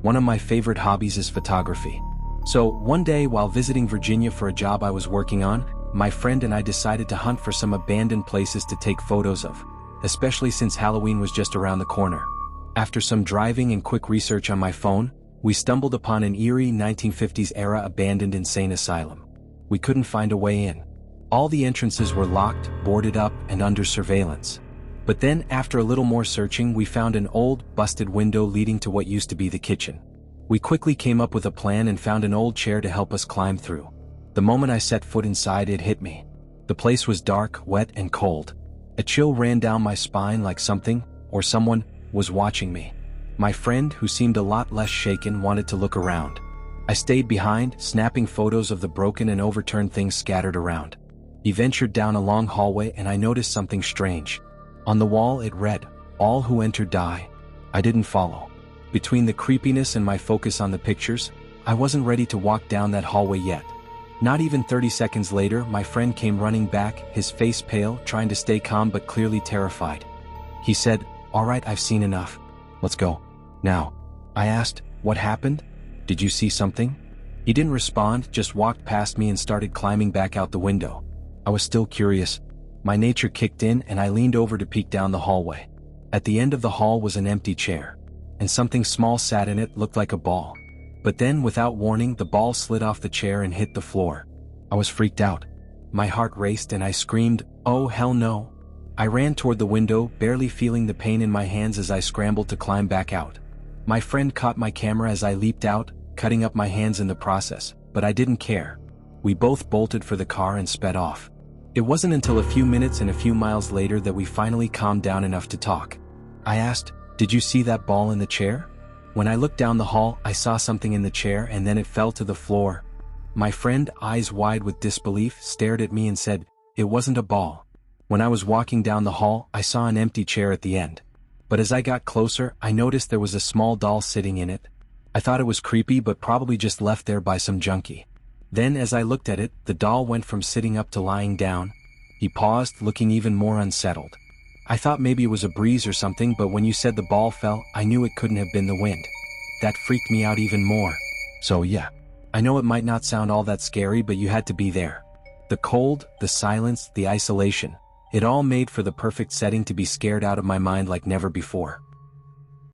One of my favorite hobbies is photography. So, one day while visiting Virginia for a job I was working on, my friend and I decided to hunt for some abandoned places to take photos of, especially since Halloween was just around the corner. After some driving and quick research on my phone, we stumbled upon an eerie 1950s-era abandoned insane asylum. We couldn't find a way in. All the entrances were locked, boarded up, and under surveillance. But then, after a little more searching, we found an old, busted window leading to what used to be the kitchen. We quickly came up with a plan and found an old chair to help us climb through. The moment I set foot inside, it hit me. The place was dark, wet, and cold. A chill ran down my spine like something, or someone, was watching me. My friend, who seemed a lot less shaken, wanted to look around. I stayed behind, snapping photos of the broken and overturned things scattered around. We ventured down a long hallway and I noticed something strange. On the wall it read, "All who enter die." I didn't follow. Between the creepiness and my focus on the pictures, I wasn't ready to walk down that hallway yet. Not even 30 seconds later, my friend came running back, his face pale, trying to stay calm but clearly terrified. He said, "All right, I've seen enough. Let's go. Now." I asked, "What happened? Did you see something?" He didn't respond, just walked past me and started climbing back out the window. I was still curious. My nature kicked in and I leaned over to peek down the hallway. At the end of the hall was an empty chair. And something small sat in it, looked like a ball. But then, without warning, the ball slid off the chair and hit the floor. I was freaked out. My heart raced and I screamed, "Oh hell no." I ran toward the window, barely feeling the pain in my hands as I scrambled to climb back out. My friend caught my camera as I leaped out, cutting up my hands in the process, but I didn't care. We both bolted for the car and sped off. It wasn't until a few minutes and a few miles later that we finally calmed down enough to talk. I asked, "Did you see that ball in the chair?" When I looked down the hall, I saw something in the chair and then it fell to the floor. My friend, eyes wide with disbelief, stared at me and said, "It wasn't a ball." When I was walking down the hall, I saw an empty chair at the end. But as I got closer, I noticed there was a small doll sitting in it. I thought it was creepy but probably just left there by some junkie. Then as I looked at it, the doll went from sitting up to lying down. He paused, looking even more unsettled. I thought maybe it was a breeze or something, but when you said the ball fell, I knew it couldn't have been the wind. That freaked me out even more. So yeah, I know it might not sound all that scary, but you had to be there. The cold, the silence, the isolation. It all made for the perfect setting to be scared out of my mind like never before.